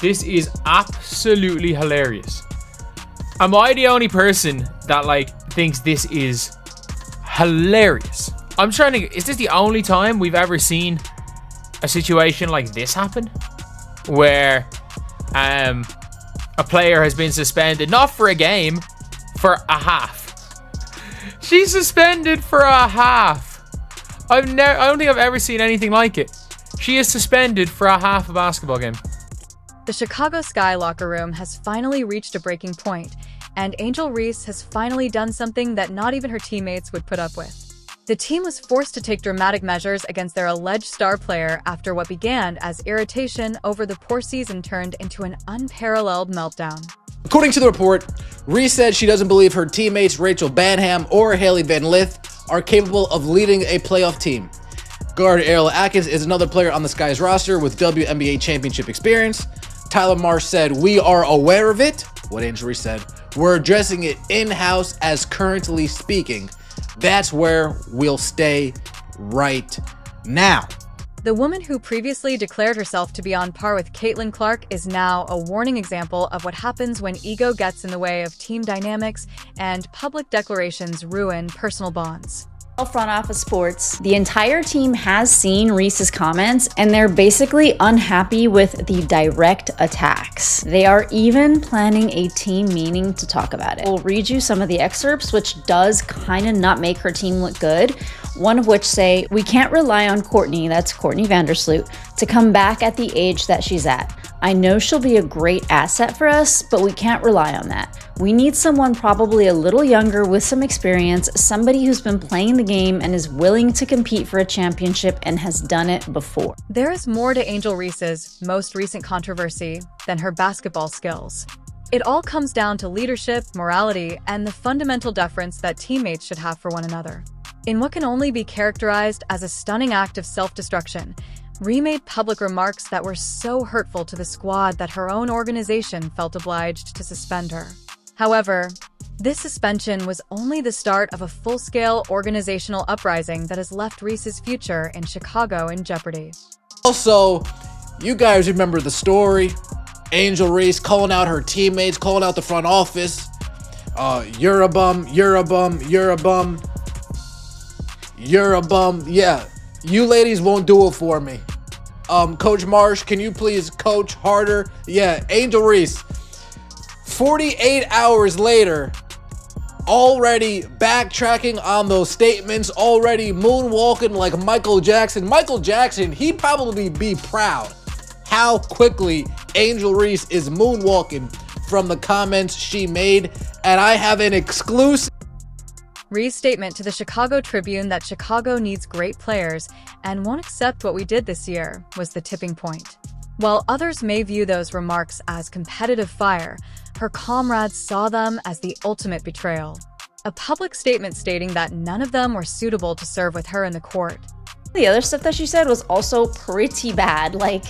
This is absolutely hilarious. Am I the only person that thinks this is hilarious? I'm trying to... Is this the only time we've ever seen a situation like this happen? Where a player has been suspended, not for a game, for a half. She's suspended for a half. I don't think I've ever seen anything like it. She is suspended for a half a basketball game. The Chicago Sky locker room has finally reached a breaking point, and Angel Reese has finally done something that not even her teammates would put up with. The team was forced to take dramatic measures against their alleged star player after what began as irritation over the poor season turned into an unparalleled meltdown. According to the report, Reese said she doesn't believe her teammates Rachel Banham or Haley Van Lith are capable of leading a playoff team. Guard Ariel Atkins is another player on the Sky's roster with WNBA championship experience. Tyler Marsh said, "We are aware of it." What Angel Reese said, "We're addressing it in-house as currently speaking. That's where we'll stay right now." The woman who previously declared herself to be on par with Caitlin Clark is now a warning example of what happens when ego gets in the way of team dynamics and public declarations ruin personal bonds. Front office sports, the entire team has seen Reese's comments and they're basically unhappy with the direct attacks. They are even planning a team meeting to talk about it. We'll read you some of the excerpts, which does kind of not make her team look good. One of which say, "We can't rely on Courtney," that's Courtney Vandersloot, "to come back at the age that she's at. I know she'll be a great asset for us, but we can't rely on that. We need someone probably a little younger with some experience, somebody who's been playing the game and is willing to compete for a championship and has done it before." There is more to Angel Reese's most recent controversy than her basketball skills. It all comes down to leadership, morality, and the fundamental deference that teammates should have for one another. In what can only be characterized as a stunning act of self-destruction, Ree made public remarks that were so hurtful to the squad that her own organization felt obliged to suspend her. However, this suspension was only the start of a full-scale organizational uprising that has left Reese's future in Chicago in jeopardy. Also, you guys remember the story. Angel Reese calling out her teammates, calling out the front office. You're a bum, you're a bum, you're a bum. You're a bum. Yeah, you ladies won't do it for me. Coach Marsh, can you please coach harder? Yeah, Angel Reese, 48 hours later, already backtracking on those statements, already moonwalking like Michael Jackson. Michael Jackson, he'd probably be proud how quickly Angel Reese is moonwalking from the comments she made. And I have an exclusive. Ree's statement to the Chicago Tribune that Chicago needs great players and won't accept what we did this year was the tipping point. While others may view those remarks as competitive fire, her comrades saw them as the ultimate betrayal. A public statement stating that none of them were suitable to serve with her in the court. The other stuff that she said was also pretty bad. Like,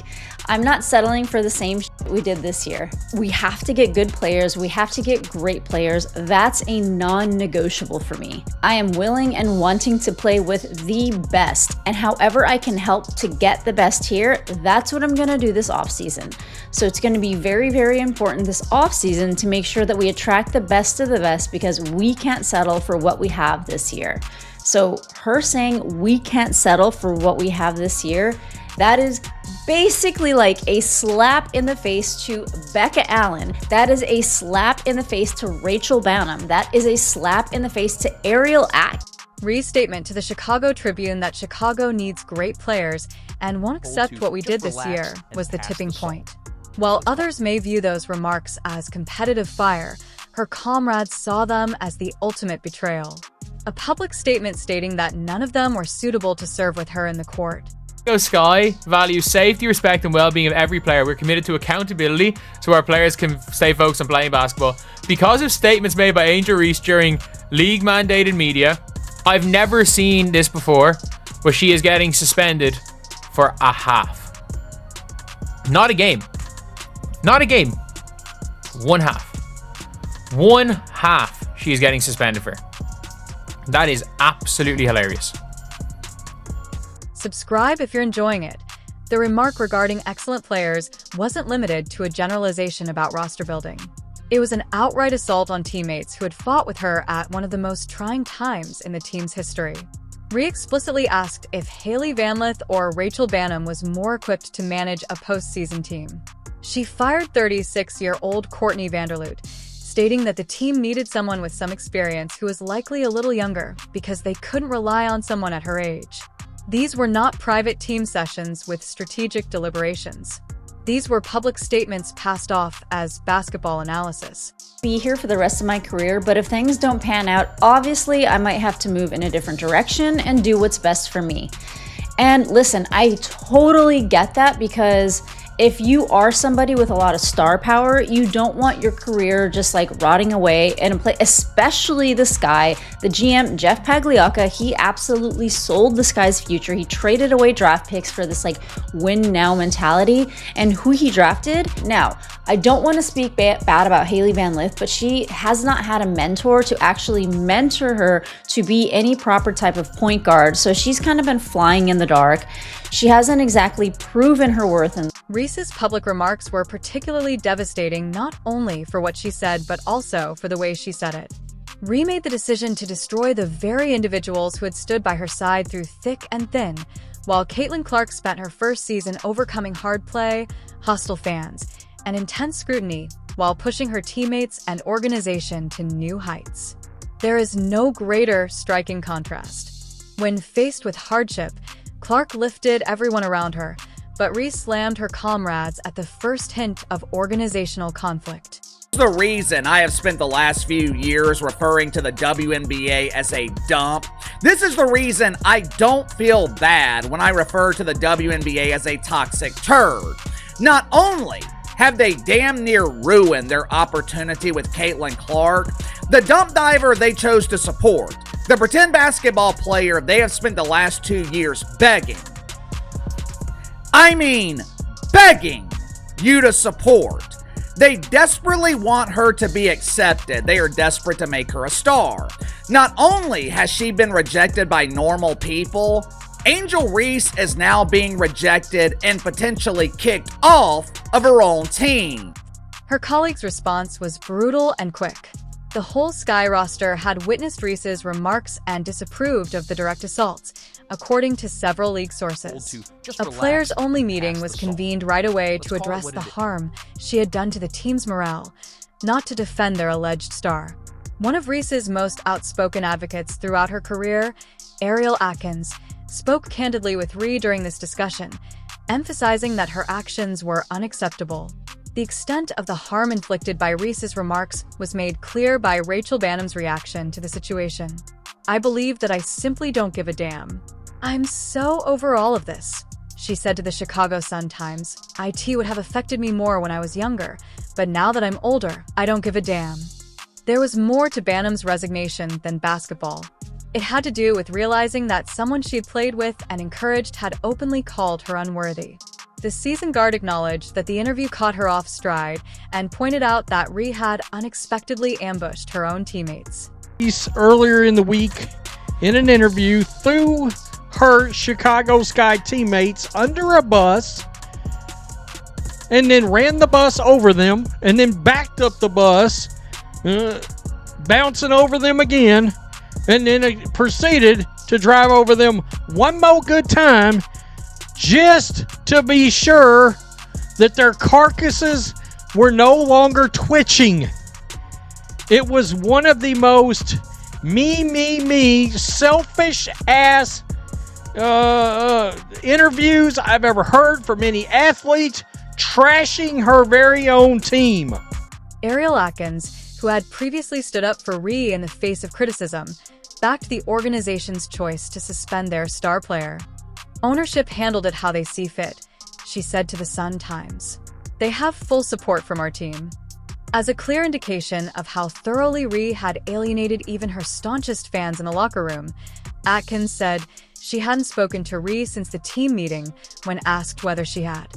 I'm not settling for the same we did this year. We have to get good players. We have to get great players. That's a non-negotiable for me. I am willing and wanting to play with the best. And however I can help to get the best here, that's what I'm gonna do this offseason. So it's gonna be very, very important this offseason to make sure that we attract the best of the best because we can't settle for what we have this year. So her saying we can't settle for what we have this year, that is basically like a slap in the face to Becca Allen. That is a slap in the face to Rachel Banham. That is a slap in the face to Ariel Atkins. Ree's statement to the Chicago Tribune that Chicago needs great players and won't accept what we did this year was the tipping point. While others may view those remarks as competitive fire, her comrades saw them as the ultimate betrayal. A public statement stating that none of them were suitable to serve with her in the court. Chicago Sky values safety, respect, and well-being of every player. We're committed to accountability so our players can stay focused on playing basketball. Because of statements made by Angel Reese during league-mandated media, I've never seen this before, where she is getting suspended for a half. Not a game. Not a game. One half. One half she is getting suspended for. That is absolutely hilarious. Subscribe if you're enjoying it. The remark regarding excellent players wasn't limited to a generalization about roster building. It was an outright assault on teammates who had fought with her at one of the most trying times in the team's history. Rhee explicitly asked if Hailey Van Lith or Rachel Bannum was more equipped to manage a postseason team. She fired 36-year-old Courtney Vanderloot, stating that the team needed someone with some experience who was likely a little younger because they couldn't rely on someone at her age. These were not private team sessions with strategic deliberations. These were public statements passed off as basketball analysis. Be here for the rest of my career, but if things don't pan out, obviously I might have to move in a different direction and do what's best for me. And listen, I totally get that, because if you are somebody with a lot of star power, you don't want your career just like rotting away in a place, especially the Sky. The GM, Jeff Pagliocca, he absolutely sold the Sky's future. He traded away draft picks for this like win now mentality. And who he drafted? Now, I don't want to speak bad about Hailey Van Lith, but she has not had a mentor to actually mentor her to be any proper type of point guard. So she's kind of been flying in the dark. She hasn't exactly proven her worth. And Reese's public remarks were particularly devastating, not only for what she said, but also for the way she said it. Rhee made the decision to destroy the very individuals who had stood by her side through thick and thin, while Caitlin Clark spent her first season overcoming hard play, hostile fans, and intense scrutiny while pushing her teammates and organization to new heights. There is no greater striking contrast. When faced with hardship, Clark lifted everyone around her, but Rhee slammed her comrades at the first hint of organizational conflict. The reason I have spent the last few years referring to the WNBA as a dump. This is the reason I don't feel bad when I refer to the WNBA as a toxic turd. Not only have they damn near ruined their opportunity with Caitlin Clark, the dump diver they chose to support, the pretend basketball player they have spent the last 2 years begging you to support. They desperately want her to be accepted. They are desperate to make her a star. Not only has she been rejected by normal people, Angel Reese is now being rejected and potentially kicked off of her own team. Her colleagues' response was brutal and quick. The whole Sky roster had witnessed Reese's remarks and disapproved of the direct assaults, according to several league sources. A players-only meeting was convened right away to address the harm she had done to the team's morale, not to defend their alleged star. One of Reese's most outspoken advocates throughout her career, Ariel Atkins, spoke candidly with Rhee during this discussion, emphasizing that her actions were unacceptable. The extent of the harm inflicted by Reese's remarks was made clear by Rachel Bannum's reaction to the situation. "I believe that I simply don't give a damn. I'm so over all of this," she said to the Chicago Sun-Times. "IT would have affected me more when I was younger, but now that I'm older, I don't give a damn." There was more to Bannum's resignation than basketball. It had to do with realizing that someone she had played with and encouraged had openly called her unworthy. The seasoned guard acknowledged that the interview caught her off stride and pointed out that Rhee had unexpectedly ambushed her own teammates. Earlier in the week, in an interview, threw her Chicago Sky teammates under a bus and then ran the bus over them and then backed up the bus, bouncing over them again, and then proceeded to drive over them one more good time just to be sure that their carcasses were no longer twitching. It was one of the most selfish ass interviews I've ever heard from any athlete trashing her very own team. Ariel Atkins, who had previously stood up for Rhee in the face of criticism, backed the organization's choice to suspend their star player. "Ownership handled it how they see fit," she said to the Sun-Times. "They have full support from our team." As a clear indication of how thoroughly Rhee had alienated even her staunchest fans in the locker room, Atkins said she hadn't spoken to Rhee since the team meeting when asked whether she had.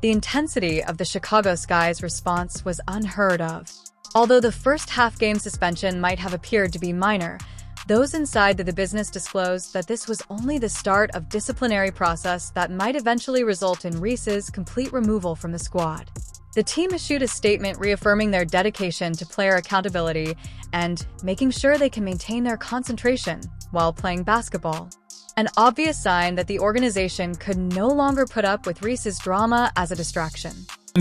The intensity of the Chicago Sky's response was unheard of. Although the first half-game suspension might have appeared to be minor, Those inside the business disclosed that this was only the start of disciplinary process that might eventually result in Reese's complete removal from the squad. The team issued a statement reaffirming their dedication to player accountability and making sure they can maintain their concentration while playing basketball. An obvious sign that the organization could no longer put up with Reese's drama as a distraction.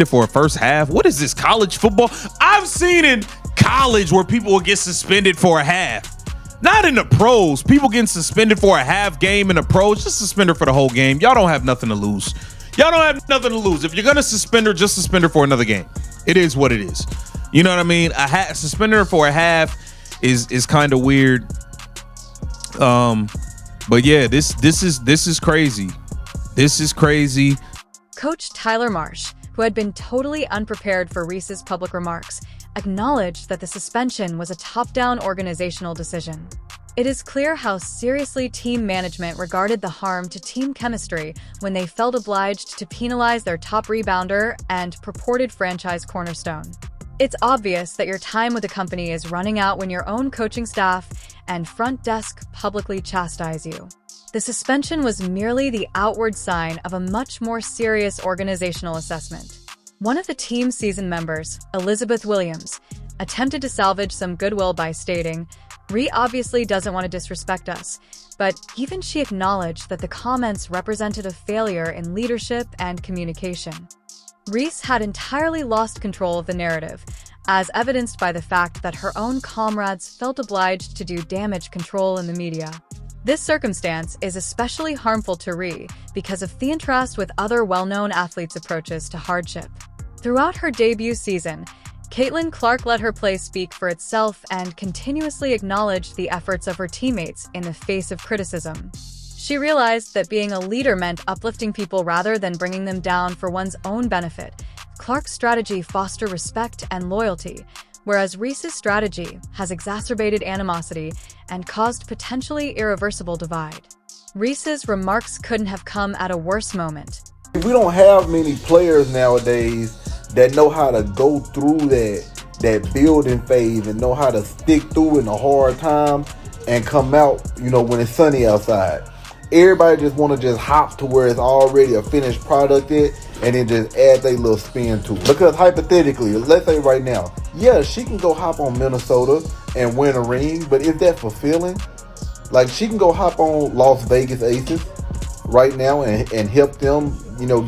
For a first half? What is this, college football? I've seen in college where people will get suspended for a half. Not in the pros. People getting suspended for a half game in the pros. Just suspend her for the whole game. Y'all don't have nothing to lose. Y'all don't have nothing to lose. If you're going to suspend her, just suspend her for another game. It is what it is. You know what I mean? Suspend her for a half is kind of weird. But yeah, this is crazy. This is crazy. Coach Tyler Marsh, who had been totally unprepared for Reese's public remarks, acknowledged that the suspension was a top-down organizational decision. It is clear how seriously team management regarded the harm to team chemistry when they felt obliged to penalize their top rebounder and purported franchise cornerstone. It's obvious that your time with the company is running out when your own coaching staff and front desk publicly chastise you. The suspension was merely the outward sign of a much more serious organizational assessment. One of the team's seasoned members, Elizabeth Williams, attempted to salvage some goodwill by stating, "Ree obviously doesn't want to disrespect us," but even she acknowledged that the comments represented a failure in leadership and communication. Reese had entirely lost control of the narrative, as evidenced by the fact that her own comrades felt obliged to do damage control in the media. This circumstance is especially harmful to Ree because of the contrast with other well-known athletes' approaches to hardship. Throughout her debut season, Caitlin Clark let her play speak for itself and continuously acknowledged the efforts of her teammates in the face of criticism. She realized that being a leader meant uplifting people rather than bringing them down for one's own benefit. Clark's strategy fostered respect and loyalty, whereas Reese's strategy has exacerbated animosity and caused potentially irreversible divide. Reese's remarks couldn't have come at a worse moment. We don't have many players nowadays that know how to go through that building phase and know how to stick through in a hard time and come out, when it's sunny outside. Everybody just want to just hop to where it's already a finished product and then just add their little spin to it. Because hypothetically, let's say right now, yeah, she can go hop on Minnesota and win a ring, but is that fulfilling? Like, she can go hop on Las Vegas Aces right now and help them,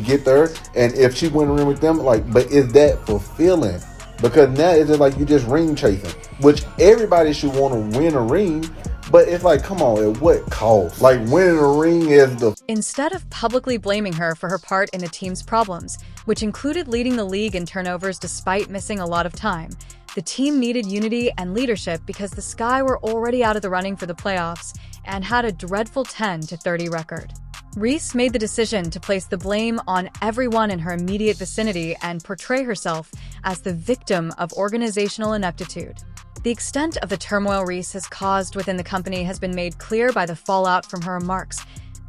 get there. And if she win a ring with them, but is that fulfilling? Because now it's just like you just ring chasing, which everybody should want to win a ring. But it's like, come on, at what cost? Like, winning a ring is the... Instead of publicly blaming her for her part in the team's problems, which included leading the league in turnovers despite missing a lot of time, the team needed unity and leadership because the Sky were already out of the running for the playoffs and had a dreadful 10-30 record. Reese made the decision to place the blame on everyone in her immediate vicinity and portray herself as the victim of organizational ineptitude. The extent of the turmoil Reese has caused within the company has been made clear by the fallout from her remarks.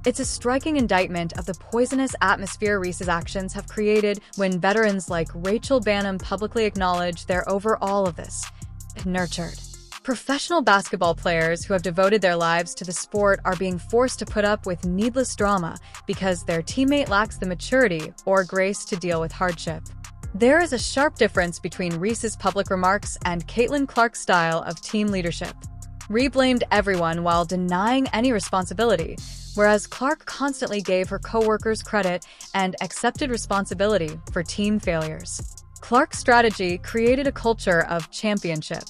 It's a striking indictment of the poisonous atmosphere Reese's actions have created when veterans like Rachel Bannum publicly acknowledge they're over all of this. Nurtured. Professional basketball players who have devoted their lives to the sport are being forced to put up with needless drama because their teammate lacks the maturity or grace to deal with hardship. There is a sharp difference between Reese's public remarks and Caitlin Clark's style of team leadership. Ree blamed everyone while denying any responsibility, whereas Clark constantly gave her coworkers credit and accepted responsibility for team failures. Clark's strategy created a culture of championship.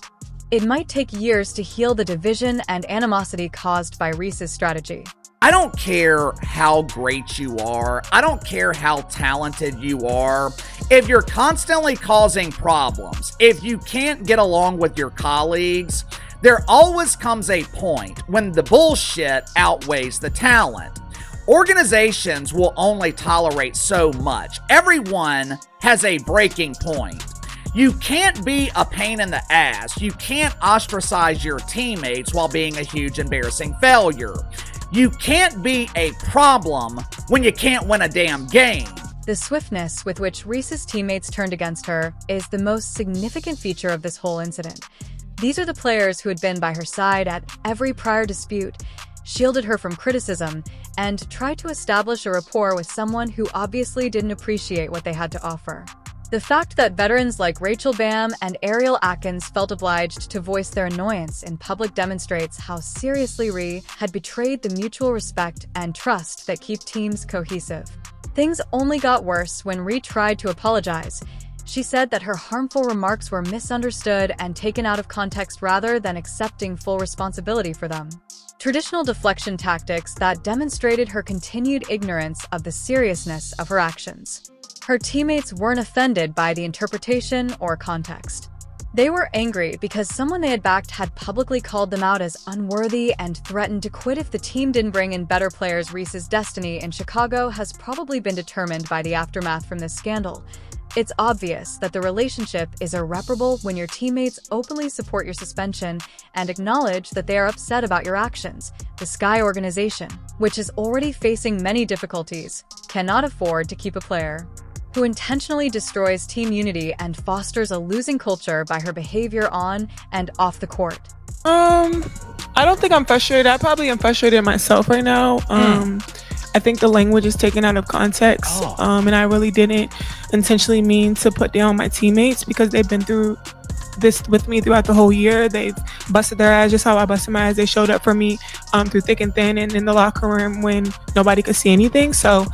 It might take years to heal the division and animosity caused by Reese's strategy. I don't care how great you are. I don't care how talented you are. If you're constantly causing problems, if you can't get along with your colleagues, there always comes a point when the bullshit outweighs the talent. Organizations will only tolerate so much. Everyone has a breaking point. You can't be a pain in the ass. You can't ostracize your teammates while being a huge embarrassing failure. You can't be a problem when you can't win a damn game. The swiftness with which Reese's teammates turned against her is the most significant feature of this whole incident. These are the players who had been by her side at every prior dispute, shielded her from criticism, and tried to establish a rapport with someone who obviously didn't appreciate what they had to offer. The fact that veterans like Rachel Bam and Ariel Atkins felt obliged to voice their annoyance in public demonstrates how seriously Rhee had betrayed the mutual respect and trust that keep teams cohesive. Things only got worse when Rhee tried to apologize. She said that her harmful remarks were misunderstood and taken out of context rather than accepting full responsibility for them. Traditional deflection tactics that demonstrated her continued ignorance of the seriousness of her actions. Her teammates weren't offended by the interpretation or context. They were angry because someone they had backed had publicly called them out as unworthy and threatened to quit if the team didn't bring in better players. Reese's destiny in Chicago has probably been determined by the aftermath from this scandal. It's obvious that the relationship is irreparable when your teammates openly support your suspension and acknowledge that they are upset about your actions. The Sky organization, which is already facing many difficulties, cannot afford to keep a player who intentionally destroys team unity and fosters a losing culture by her behavior on and off the court. I don't think I'm frustrated. I probably am frustrated myself right now. I think the language is taken out of context, and I really didn't intentionally mean to put down my teammates because they've been through this with me throughout the whole year. They've busted their ass just how I busted my ass. They showed up for me through thick and thin and in the locker room when nobody could see anything. So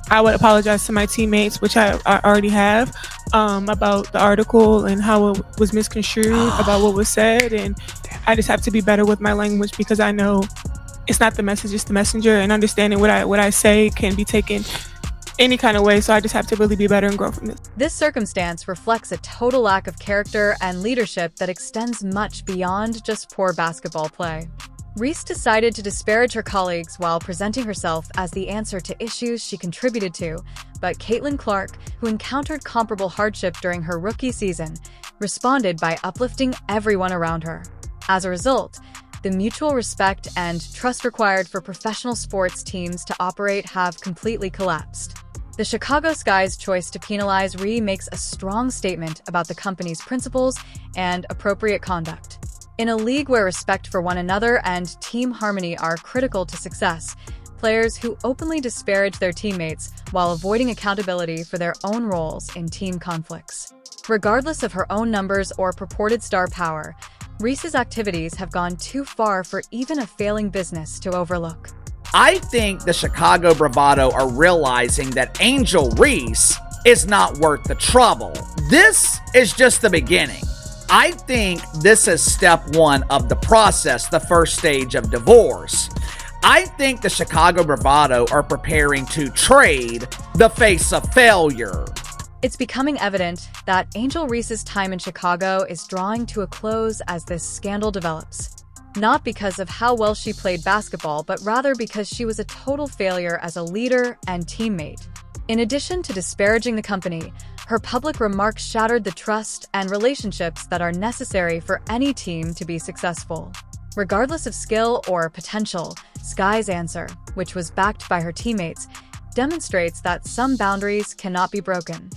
I would apologize to my teammates, which I already have, about the article and how it was misconstrued, about what was said. And I just have to be better with my language because I know it's not the message, it's the messenger, and understanding what I say can be taken any kind of way. So I just have to really be better and grow from this. This circumstance reflects a total lack of character and leadership that extends much beyond just poor basketball play. Reese decided to disparage her colleagues while presenting herself as the answer to issues she contributed to, but Caitlin Clark, who encountered comparable hardship during her rookie season, responded by uplifting everyone around her. As a result, the mutual respect and trust required for professional sports teams to operate have completely collapsed. The Chicago Sky's choice to penalize Rhee makes a strong statement about the company's principles and appropriate conduct. In a league where respect for one another and team harmony are critical to success, players who openly disparage their teammates while avoiding accountability for their own roles in team conflicts. Regardless of her own numbers or purported star power, Reese's activities have gone too far for even a failing business to overlook. I think the Chicago Bravado are realizing that Angel Reese is not worth the trouble. This is just the beginning. I think this is step one of the process, the first stage of divorce. I think the Chicago Bravado are preparing to trade the face of failure. It's becoming evident that Angel Reese's time in Chicago is drawing to a close as this scandal develops. Not because of how well she played basketball, but rather because she was a total failure as a leader and teammate. In addition to disparaging the company, her public remarks shattered the trust and relationships that are necessary for any team to be successful. Regardless of skill or potential, Sky's answer, which was backed by her teammates, demonstrates that some boundaries cannot be broken.